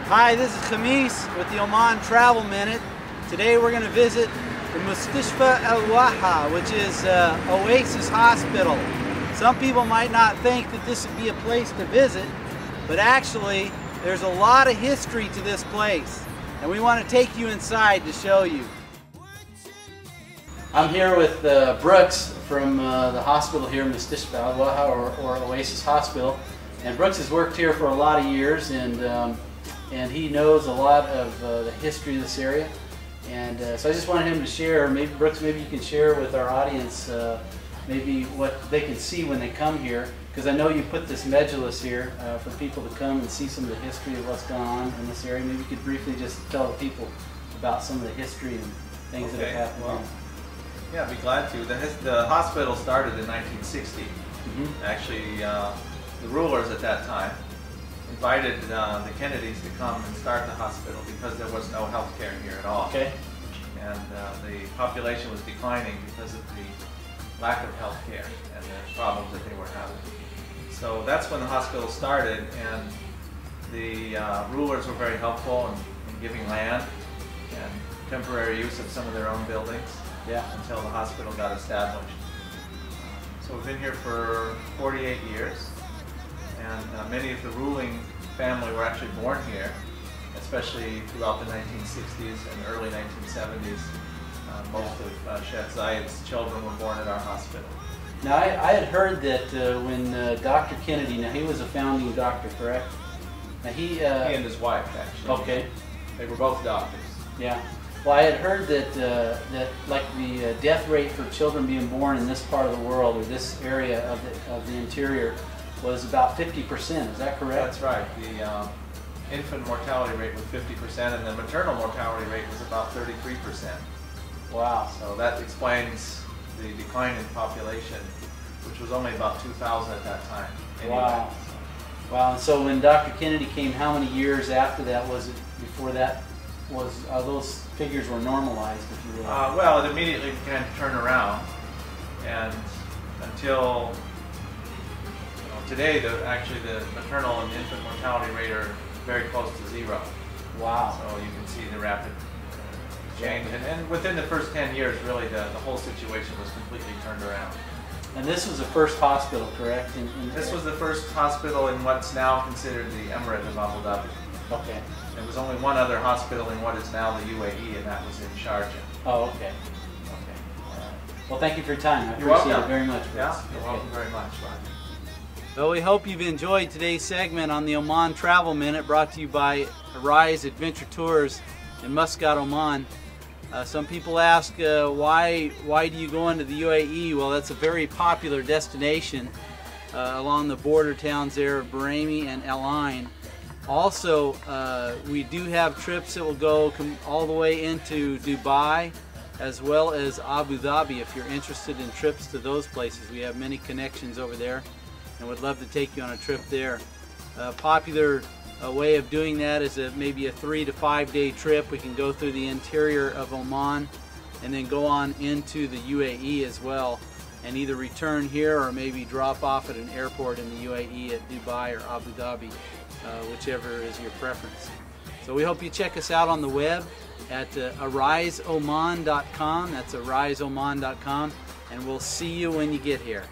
Hi, this is Khamis with the Oman Travel Minute. Today we're going to visit the Mustashfa Al-Waha, which is Oasis Hospital. Some people might not think that this would be a place to visit, but actually there's a lot of history to this place, and we want to take you inside to show you. I'm here with Brooks from the hospital here, Mustashfa Al-Waha, or Oasis Hospital. And Brooks has worked here for a lot of years, and he knows a lot of the history of this area. And so I just wanted him to share, maybe Brooks, maybe you can share with our audience maybe what they can see when they come here. Because I know you put this Majlis here for people to come and see some of the history of what's going on in this area. Maybe you could briefly just tell the people about some of the history and things that have happened. Well, yeah, I'd be glad to. The hospital started in 1960. Actually, the rulers at that time invited the Kennedys to come and start the hospital because there was no health care here at all. Okay. And the population was declining because of the lack of health care and the problems that they were having. So that's when the hospital started, and the rulers were very helpful in giving land and temporary use of some of their own buildings until the hospital got established. So we've been here for 48 years. And many of the ruling family were actually born here, especially throughout the 1960s and early 1970s. Most of Sheik Zayed's children were born at our hospital. Now, I had heard that when Dr. Kennedy, now he was a founding doctor, correct? Now he and his wife, actually. Okay. They were both doctors. Yeah. Well, I had heard that that like the death rate for children being born in this part of the world, or this area of the interior, was about 50%. Is that correct? That's right. The infant mortality rate was 50%, and the maternal mortality rate was about 33%. Wow. So that explains the decline in population, which was only about 2,000 at that time. Anyway. Wow. Wow. And so when Dr. Kennedy came, how many years after that was it before that was those figures were normalized, if you will? Well, it immediately began to turn around, and until today, actually the maternal and infant mortality rate are very close to zero. Wow. So you can see the rapid change. And within the first 10 years, really, the whole situation was completely turned around. And this was the first hospital, correct? This was the first hospital in what's now considered the Emirate of Abu Dhabi. Okay. There was only one other hospital in what is now the UAE, and that was in Sharjah. Oh, okay. Okay. Well, thank you for your time. I appreciate it very much. Yeah, you're welcome very much. Well, we hope you've enjoyed today's segment on the Oman Travel Minute, brought to you by Arise Adventure Tours in Muscat, Oman. Some people ask, why do you go into the UAE? Well, that's a very popular destination along the border towns there of Bahraini and Al Ain. Also, we do have trips that will go all the way into Dubai, as well as Abu Dhabi. If you're interested in trips to those places, we have many connections over there, and would love to take you on a trip there. A popular way of doing that is maybe a 3 to 5 day trip. We can go through the interior of Oman and then go on into the UAE as well, and either return here or maybe drop off at an airport in the UAE at Dubai or Abu Dhabi, whichever is your preference. So we hope you check us out on the web at ariseoman.com. That's ariseoman.com, and we'll see you when you get here.